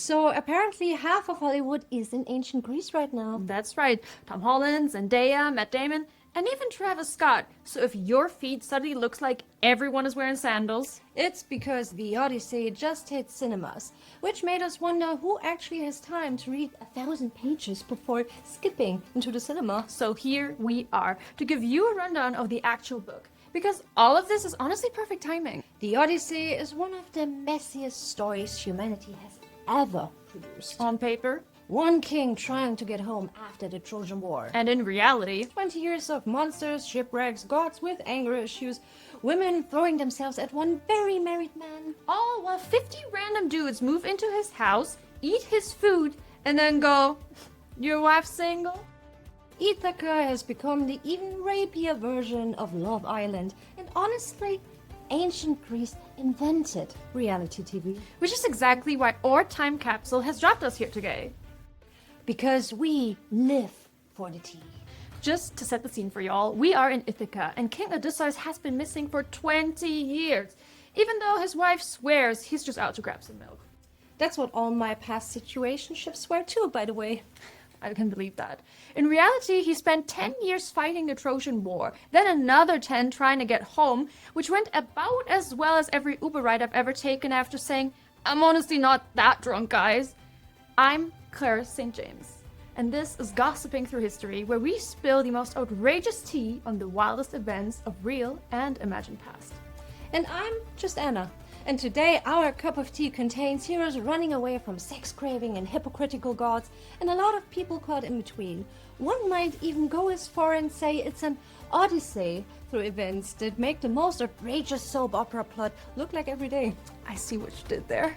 So apparently half of Hollywood is in ancient Greece right now. That's right. Tom Holland, Zendaya, Matt Damon, and even Travis Scott. So if your feed suddenly looks like everyone is wearing sandals, It's because The Odyssey just hit cinemas, which made us wonder who actually has time to read 1,000 pages before skipping into the cinema. so here we are to give you a rundown of the actual book. Because all of this is honestly perfect timing. The Odyssey is one of the messiest stories humanity has ever produced. On paper, One king trying to get home after the Trojan War. and in reality, 20 years of monsters, shipwrecks, gods with anger issues, women throwing themselves at one very married man. all while 50 random dudes move into his house, eat his food, and then go, "Your wife's single?" Ithaca has become the even rapier version of Love Island, and honestly, ancient Greece invented reality TV. Which is exactly why our time capsule has dropped us here today. Because we live for the tea. Just to set the scene for y'all, we are in Ithaca, and King Odysseus has been missing for 20 years, even though his wife swears he's just out to grab some milk. That's what all my past situationships swear too, by the way. I can believe that. In reality, he spent 10 years fighting the Trojan War, then another 10 trying to get home, which went about as well as every Uber ride I've ever taken after saying, "I'm honestly not that drunk, guys." I'm Claire St. James, and this is Gossiping Through History, where we spill the most outrageous tea on the wildest events of real and imagined past. And I'm just Anna. And today our cup of tea contains heroes running away from sex craving and hypocritical gods, and a lot of people caught in between. One might even go as far and say it's an odyssey through events that make the most outrageous soap opera plot look like every day. I see what you did there.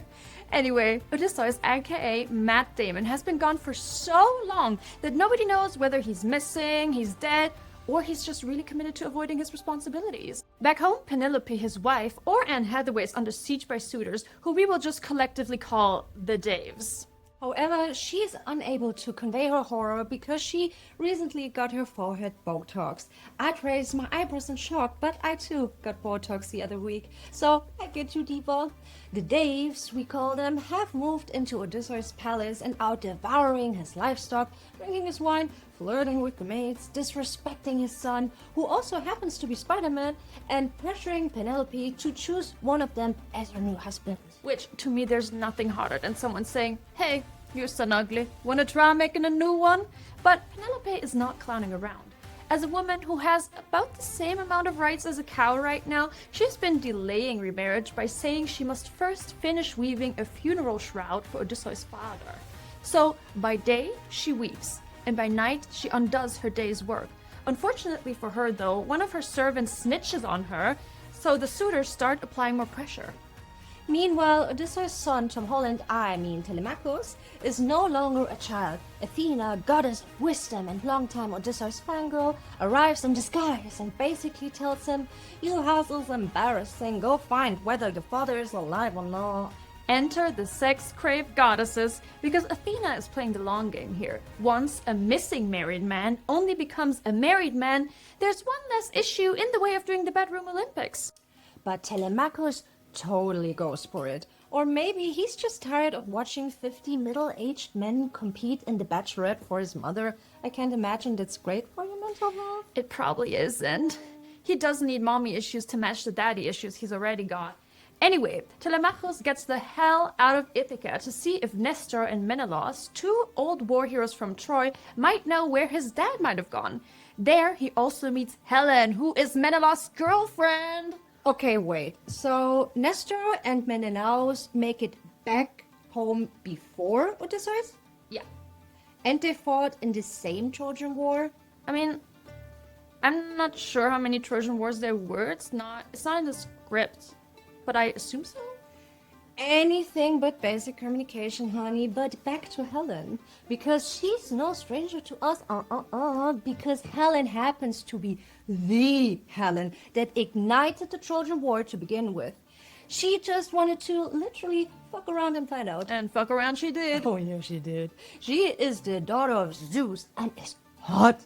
Anyway, Odysseus, aka Matt Damon, has been gone for so long that nobody knows whether he's missing, he's dead, or he's just really committed to avoiding his responsibilities. Back home, Penelope, his wife, or Anne Hathaway, is under siege by suitors who we will just collectively call the Daves. However, she is unable to convey her horror because she recently got her forehead Botox. I'd raise my eyebrows in shock, but I too got Botox the other week. So I get you, Diva. The Daves, we call them, have moved into Odysseus' palace and are devouring his livestock, drinking his wine, flirting with the maids, disrespecting his son, who also happens to be Spider-Man, and pressuring Penelope to choose one of them as her new husband. Which, to me, there's nothing harder than someone saying, "Hey, your son ugly. Wanna try making a new one?" But Penelope is not clowning around. As a woman who has about the same amount of rights as a cow right now, she's been delaying remarriage by saying she must first finish weaving a funeral shroud for Odysseus' father. So, by day, she weaves, and by night, she undoes her day's work. Unfortunately for her, though, one of her servants snitches on her, so the suitors start applying more pressure. Meanwhile, Odysseus' son, Tom Holland, Telemachus, is no longer a child. Athena, goddess of wisdom and longtime Odysseus fangirl, arrives in disguise and basically tells him, "Your house is embarrassing, go find whether the father is alive or not." Enter the sex-craved goddesses, because Athena is playing the long game here. Once a missing married man only becomes a married man, there's one less issue in the way of doing the bedroom Olympics. But Telemachus totally goes for it. Or maybe he's just tired of watching 50 middle-aged men compete in The Bachelorette for his mother. I can't imagine that's great for your mental health. It probably isn't. He doesn't need mommy issues to match the daddy issues he's already got. Anyway, Telemachus gets the hell out of Ithaca to see if Nestor and Menelaus, two old war heroes from Troy, might know where his dad might have gone. There, he also meets Helen, who is Menelaus' girlfriend. Okay, wait. So Nestor and Menelaus make it back home before Odysseus? Yeah. And they fought in the same Trojan War? I mean, I'm not sure how many Trojan Wars there were. It's not in the script, but I assume so. Anything but basic communication, honey. But back to Helen. Because she's no stranger to us. Because Helen happens to be the Helen that ignited the Trojan War to begin with. She just wanted to literally fuck around and find out. And fuck around she did. Oh, yeah, she did. She is the daughter of Zeus and is hot,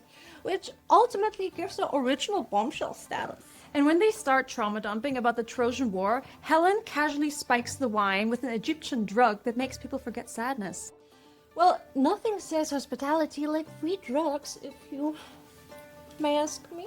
which ultimately gives her original bombshell status. And when they start trauma dumping about the Trojan War, Helen casually spikes the wine with an Egyptian drug that makes people forget sadness. Well, nothing says hospitality like free drugs, if you may ask me.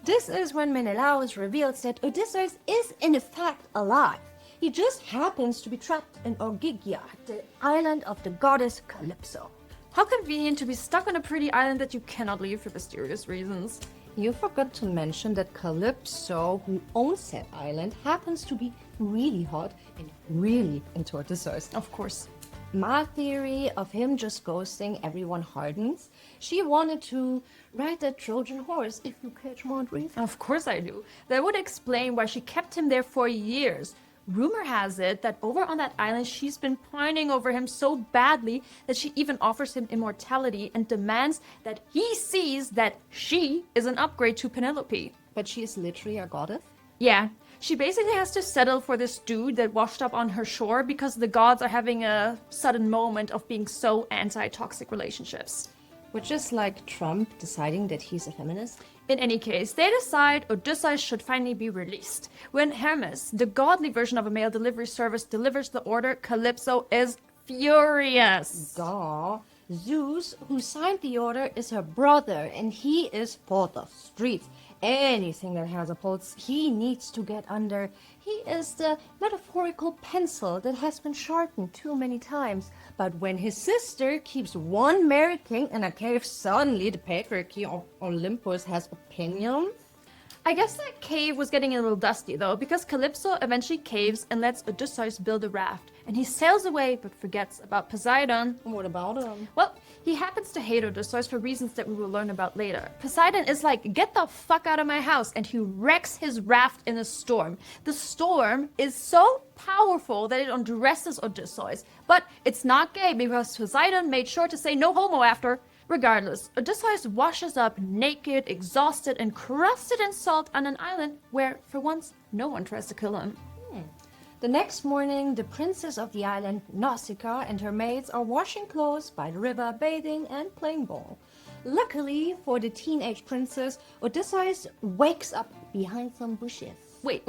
This is when Menelaus reveals that Odysseus is in fact alive. He just happens to be trapped in Ogygia, the island of the goddess Calypso. How convenient to be stuck on a pretty island that you cannot leave for mysterious reasons. You forgot to mention that Calypso, who owns that island, happens to be really hot and really into Odysseus. Of course. My theory of him just ghosting everyone hardens. She wanted to ride that Trojan horse, if you catch my drift. Of course I do. That would explain why she kept him there for years. Rumor has it that over on that island she's been pining over him so badly that she even offers him immortality and demands that he sees that she is an upgrade to Penelope. But she is literally a goddess? Yeah, she basically has to settle for this dude that washed up on her shore because the gods are having a sudden moment of being so anti-toxic relationships. Which is like Trump deciding that he's a feminist? In any case, they decide Odysseus should finally be released. When Hermes, the godly version of a mail delivery service, delivers the order, Calypso is furious. Duh. Zeus, who signed the order, is her brother, and he is for the streets. Anything that has a pulse, he needs to get under. He is the metaphorical pencil that has been sharpened too many times. But when his sister keeps one married king in a cave, suddenly the patriarchy of Olympus has opinions. I guess that cave was getting a little dusty though, because Calypso eventually caves and lets Odysseus build a raft. And he sails away but forgets about Poseidon. What about him? Well, he happens to hate Odysseus for reasons that we will learn about later. Poseidon is like, get the fuck out of my house, and he wrecks his raft in a storm. The storm is so powerful that it undresses Odysseus, but it's not gay because Poseidon made sure to say no homo after. Regardless, Odysseus washes up naked, exhausted, and crusted in salt on an island where, for once, no one tries to kill him. The next morning, the princess of the island, Nausicaa, and her maids are washing clothes by the river, bathing and playing ball. Luckily for the teenage princess, Odysseus wakes up behind some bushes. Wait.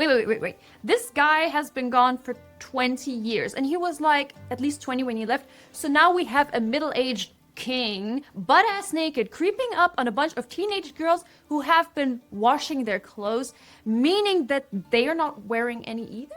This guy has been gone for 20 years, and he was like at least 20 when he left. So now we have a middle-aged king, butt-ass naked, creeping up on a bunch of teenage girls who have been washing their clothes, meaning that they are not wearing any either?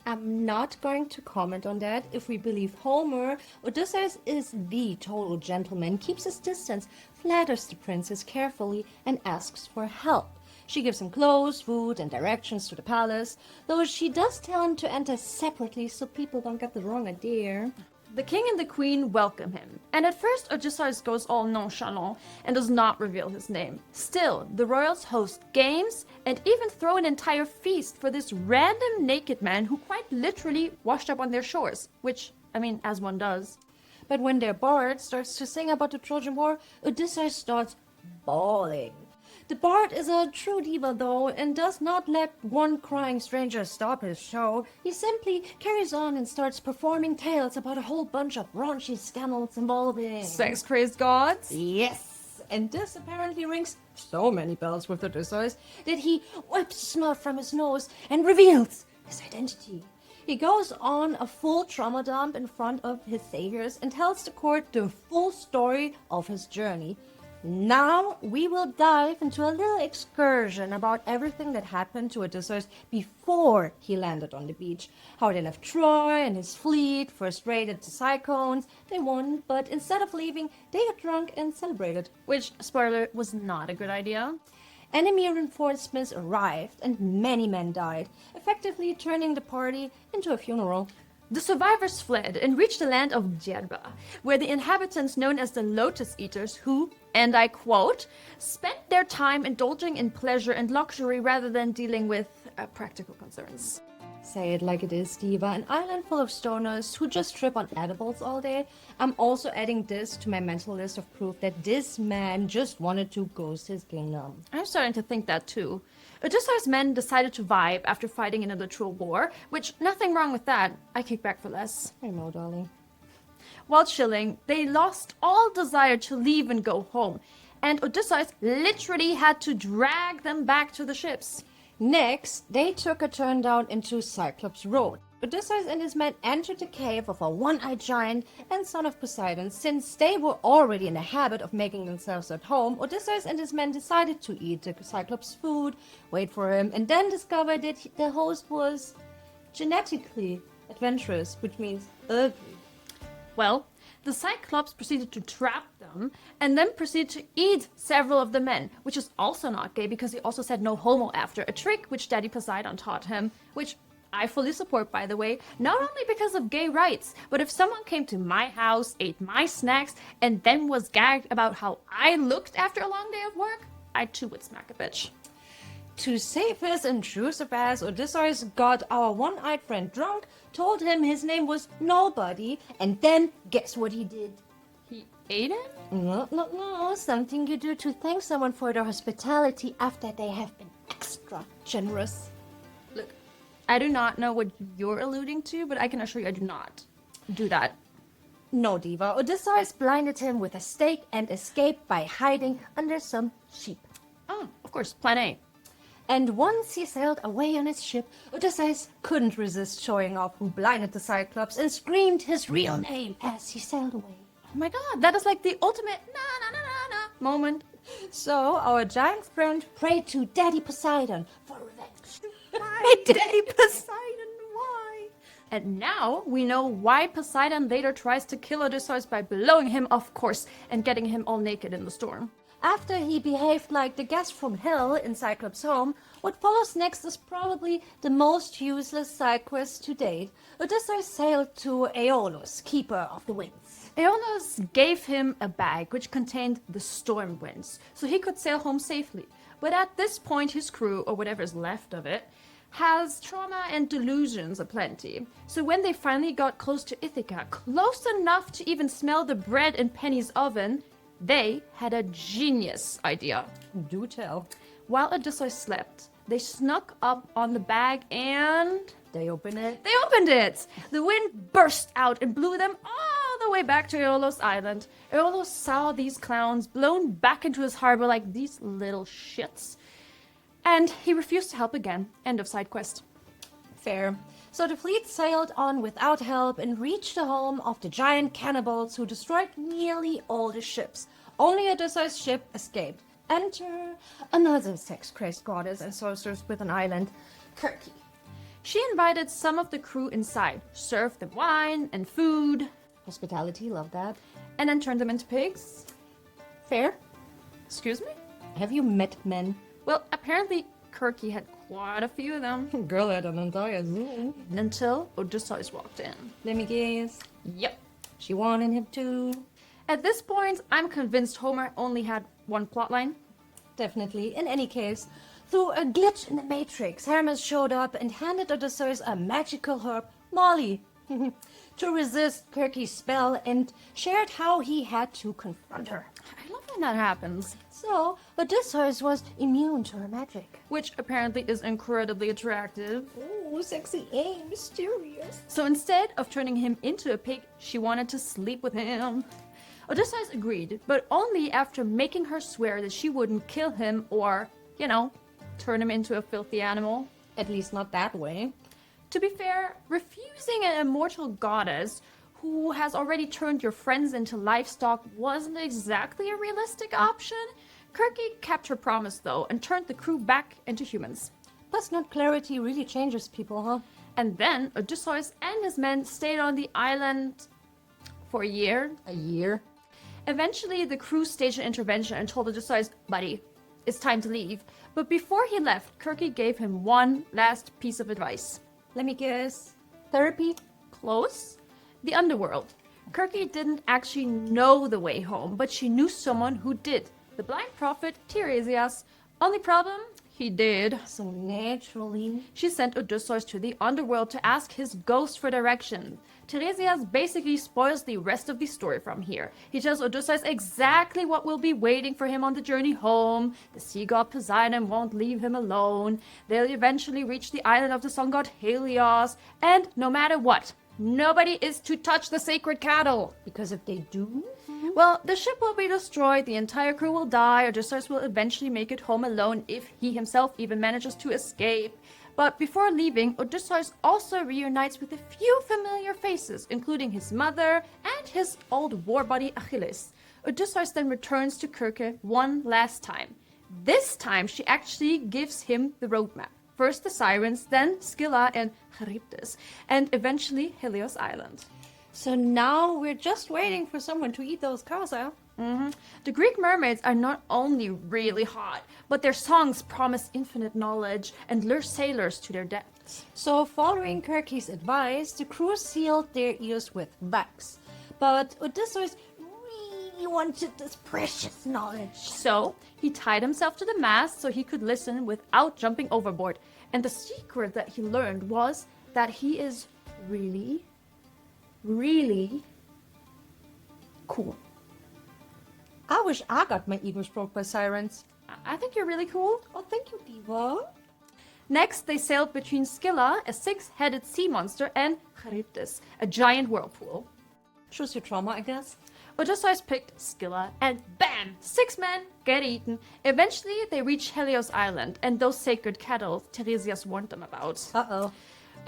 I'm not going to comment on that. If we believe Homer, Odysseus is the total gentleman, keeps his distance, flatters the princess carefully, and asks for help. She gives him clothes, food, and directions to the palace, though she does tell him to enter separately so people don't get the wrong idea. The king and the queen welcome him, and at first Odysseus goes all nonchalant and does not reveal his name. Still, the royals host games and even throw an entire feast for this random naked man who quite literally washed up on their shores, which, I mean, as one does. But when their bard starts to sing about the Trojan War, Odysseus starts bawling. The bard is a true diva though, and does not let one crying stranger stop his show. He simply carries on and starts performing tales about a whole bunch of raunchy scandals involving Sex-crazed gods? Yes, and this apparently rings so many bells with Odysseus that he wipes snot from his nose and reveals his identity. He goes on a full trauma dump in front of his saviors and tells the court the full story of his journey. Now we will dive into a little excursion about everything that happened to Odysseus before he landed on the beach. How they left Troy and his fleet, first raided the Cyclones. They won, but instead of leaving, they got drunk and celebrated. Which, spoiler, was not a good idea. Enemy reinforcements arrived and many men died, effectively turning the party into a funeral. The survivors fled and reached the land of Jerba, where the inhabitants known as the Lotus Eaters who, and I quote, spent their time indulging in pleasure and luxury rather than dealing with practical concerns. Say it like it is, Diva. An island full of stoners who just trip on edibles all day. I'm also adding this to my mental list of proof that this man just wanted to ghost his kingdom. I'm starting to think that too. Odysseus' men decided to vibe after fighting in a literal war, which, nothing wrong with that. I kick back for less. I know, darling. While chilling, they lost all desire to leave and go home, and Odysseus literally had to drag them back to the ships. Next, they took a turn down into Cyclops Road. Odysseus and his men entered the cave of a one-eyed giant and son of Poseidon. Since they were already in the habit of making themselves at home, Odysseus and his men decided to eat the Cyclops' food, wait for him, and then discovered that the host was genetically adventurous, which means ugly. Well, the Cyclops proceeded to trap them and then proceeded to eat several of the men, which is also not gay because he also said no homo after, a trick which Daddy Poseidon taught him, which I fully support, by the way, not only because of gay rights, but if someone came to my house, ate my snacks, and then was gagged about how I looked after a long day of work, I too would smack a bitch. To save his intrusive ass, Odysseus got our one-eyed friend drunk, told him his name was Nobody, and then guess what he did? He ate him? No, something you do to thank someone for their hospitality after they have been extra generous. Look, I do not know what you're alluding to, but I can assure you I do not do that. No, Diva. Odysseus blinded him with a stake and escaped by hiding under some sheep. Oh, of course, plan A. And once he sailed away on his ship, Odysseus couldn't resist showing off who blinded the Cyclops and screamed his real name as he sailed away. Oh my god, that is like the ultimate na moment. So our giant friend prayed to Daddy Poseidon for revenge. Why, Daddy Poseidon, why? And now we know why Poseidon later tries to kill Odysseus by blowing him off course and getting him all naked in the storm. After he behaved like the guest from hell in Cyclops' home, what follows next is probably the most useless side quest to date. Odysseus sailed to Aeolus, keeper of the winds. Aeolus gave him a bag which contained the storm winds, so he could sail home safely. But at this point his crew, or whatever is left of it, has trauma and delusions aplenty. So when they finally got close to Ithaca, close enough to even smell the bread in Penny's oven, they had a genius idea. Do tell. While Odysseus slept, they snuck up on the bag and... They opened it. They opened it! The wind burst out and blew them all the way back to Aeolus Island. Aeolus saw these clowns blown back into his harbor like these little shits. And he refused to help again. End of side quest. Fair. So the fleet sailed on without help and reached the home of the giant cannibals who destroyed nearly all the ships. Only Odysseus' ship escaped. Enter another sex-crazed goddess and sorceress with an island, Circe. She invited some of the crew inside, served them wine and food. Hospitality, love that. And then turned them into pigs. Fair. Excuse me? Have you met men? Well, apparently Circe had quite a few of them. Girl had an entire zoo. Until Odysseus walked in. Let me guess. Yep. She wanted him too. At this point, I'm convinced Homer only had one plotline. Definitely. In any case, through a glitch in the Matrix, Hermes showed up and handed Odysseus a magical herb, Molly, to resist Circe's spell and shared how he had to confront her. I love when that happens. So, Odysseus was immune to her magic. Which apparently is incredibly attractive. Ooh, sexy and mysterious. So instead of turning him into a pig, she wanted to sleep with him. Odysseus agreed, but only after making her swear that she wouldn't kill him or, turn him into a filthy animal. At least not that way. To be fair, refusing an immortal goddess who has already turned your friends into livestock wasn't exactly a realistic option. Circe kept her promise though and turned the crew back into humans. Personal clarity really changes people, huh? And then Odysseus and his men stayed on the island for a year. A year? Eventually, the crew staged an intervention and told Odysseus, buddy, it's time to leave. But before he left, Circe gave him one last piece of advice. Let me guess. Therapy? Close? The Underworld. Circe didn't actually know the way home, but she knew someone who did. The blind prophet Tiresias. Only problem? He did. So naturally. She sent Odysseus to the Underworld to ask his ghost for direction. Tiresias basically spoils the rest of the story from here. He tells Odysseus exactly what will be waiting for him on the journey home. The sea god Poseidon won't leave him alone. They'll eventually reach the island of the sun god Helios. And no matter what, nobody is to touch the sacred cattle. Because if they do... Well, the ship will be destroyed, the entire crew will die, Odysseus will eventually make it home alone if he himself even manages to escape. But before leaving, Odysseus also reunites with a few familiar faces, including his mother and his old war buddy Achilles. Odysseus then returns to Circe one last time. This time, she actually gives him the roadmap. First the Sirens, then Scylla and Charybdis, and eventually Helios Island. So now we're just waiting for someone to eat those cows out. The Greek mermaids are not only really hot, but their songs promise infinite knowledge and lure sailors to their depths. So following Circe's advice, the crew sealed their ears with wax. But Odysseus really wanted this precious knowledge. So he tied himself to the mast so he could listen without jumping overboard. And the secret that he learned was that he is really, really cool. I wish I got my ego stroked by sirens. I think you're really cool. Oh, thank you, Diva. Next, they sailed between Scylla, a six-headed sea monster, and Charybdis, a giant whirlpool. Choose your trauma, I guess. Odysseus picked Scylla, and bam! 6 men get eaten. Eventually, they reach Helios Island, and those sacred cattle Tiresias warned them about. Uh-oh.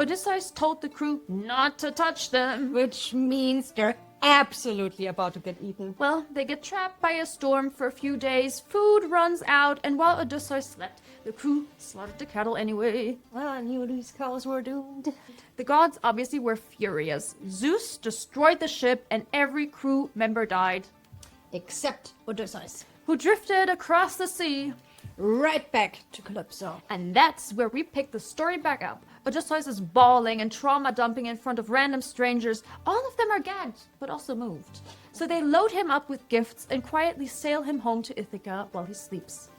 Odysseus told the crew not to touch them. Which means they're absolutely about to get eaten. Well, they get trapped by a storm for a few days, food runs out, and while Odysseus slept, the crew slaughtered the cattle anyway. Well, I knew these cows were doomed. The gods obviously were furious. Zeus destroyed the ship, and every crew member died. Except Odysseus. Who drifted across the sea. Right back to Calypso. And that's where we pick the story back up. Odysseus is bawling and trauma dumping in front of random strangers. All of them are gagged, but also moved. So they load him up with gifts and quietly sail him home to Ithaca while he sleeps.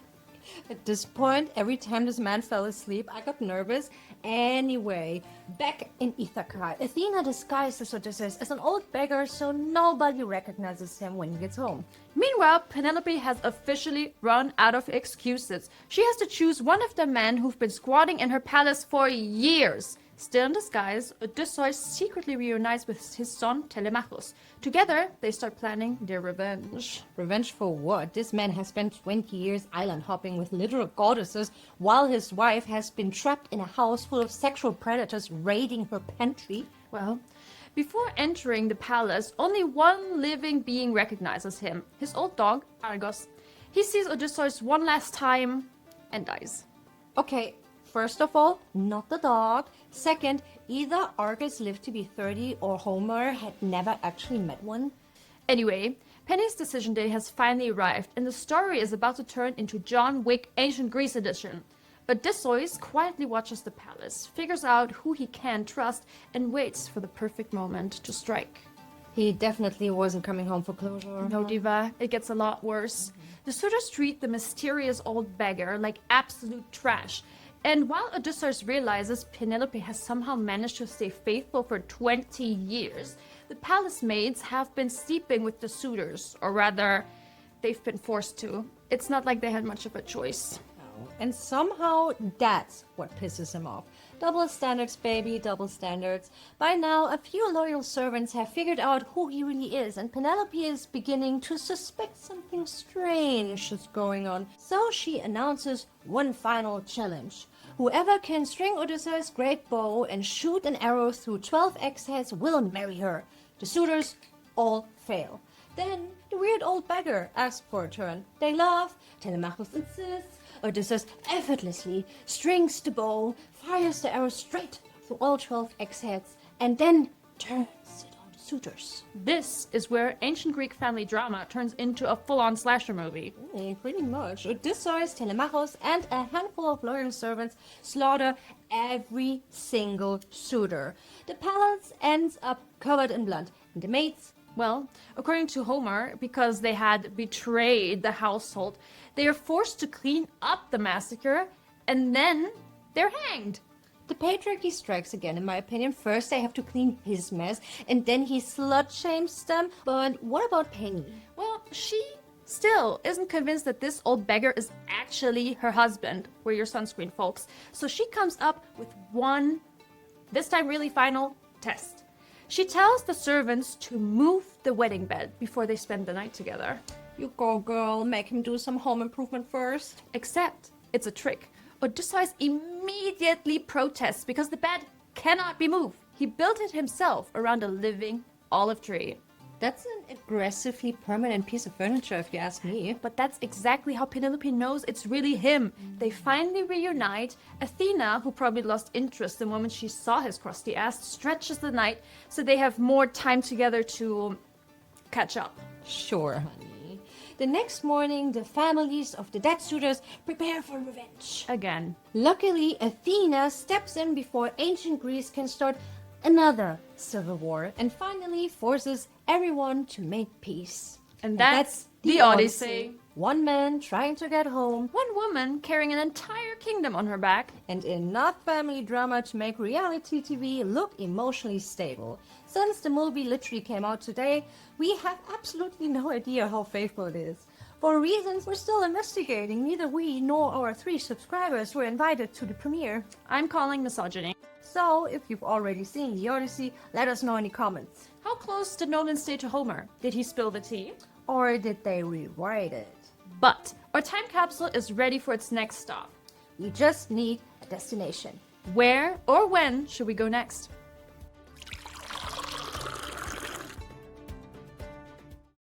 At this point, every time this man fell asleep, I got nervous. Anyway, back in Ithaca, Athena disguises Odysseus as an old beggar so nobody recognizes him when he gets home. Meanwhile, Penelope has officially run out of excuses. She has to choose one of the men who've been squatting in her palace for years. Still in disguise, Odysseus secretly reunites with his son Telemachus. Together, they start planning their revenge. Revenge for what? This man has spent 20 years island hopping with literal goddesses, while his wife has been trapped in a house full of sexual predators raiding her pantry. Well, before entering the palace, only one living being recognizes him, his old dog, Argos. He sees Odysseus one last time and dies. Okay, first of all, not the dog. Second, either Argus lived to be 30 or Homer had never actually met one. Anyway, Penny's decision day has finally arrived, and the story is about to turn into John Wick Ancient Greece edition. Odysseus quietly watches the palace, figures out who he can trust, and waits for the perfect moment to strike. He definitely wasn't coming home for closure. No, Diva, it gets a lot worse. The suitors treat the mysterious old beggar like absolute trash. And while Odysseus realizes Penelope has somehow managed to stay faithful for 20 years, the palace maids have been sleeping with the suitors, or rather, they've been forced to. It's not like they had much of a choice. And somehow that's what pisses him off. Double standards, baby, double standards. By now, a few loyal servants have figured out who he really is, and Penelope is beginning to suspect something strange is going on. So she announces one final challenge. Whoever can string Odysseus' great bow and shoot an arrow through 12 eggheads will marry her. The suitors all fail. Then the weird old beggar asks for a turn. They laugh, Telemachus insists, Odysseus effortlessly strings the bow, fires the arrow straight through all 12 eggheads, and then turns it on the suitors. This is where ancient Greek family drama turns into a full-on slasher movie. Pretty much. Odysseus, Telemachus, and a handful of loyal servants slaughter every single suitor. The palace ends up covered in blood, and the maids, well, according to Homer, because they had betrayed the household, they are forced to clean up the massacre, and then they're hanged. The patriarchy strikes again, in my opinion. First, they have to clean his mess, and then he slut-shames them. But what about Penny? Well, she still isn't convinced that this old beggar is actually her husband. Wear your sunscreen, folks. So she comes up with one, this time really final, test. She tells the servants to move the wedding bed before they spend the night together. You go, girl. Make him do some home improvement first. Except it's a trick. Odysseus immediately protests because the bed cannot be moved. He built it himself around a living olive tree. That's an aggressively permanent piece of furniture, if you ask me. But that's exactly how Penelope knows it's really him. They finally reunite. Athena, who probably lost interest the moment she saw his crusty ass, stretches the night so they have more time together to catch up. Sure, honey. The next morning, the families of the dead suitors prepare for revenge. Again. Luckily, Athena steps in before ancient Greece can start another civil war and finally forces everyone to make peace. And that's the Odyssey. One man trying to get home, One woman carrying an entire kingdom on her back. and enough family drama to make reality TV look emotionally stable. Since the movie literally came out today, we have absolutely no idea how faithful it is. For reasons we're still investigating, neither we nor our 3 subscribers were invited to the premiere. I'm calling misogyny. So, if you've already seen The Odyssey, let us know in the comments. How close did Nolan stay to Homer? Did he spill the tea? Or did they rewrite it? But our time capsule is ready for its next stop. We just need a destination. Where or when should we go next?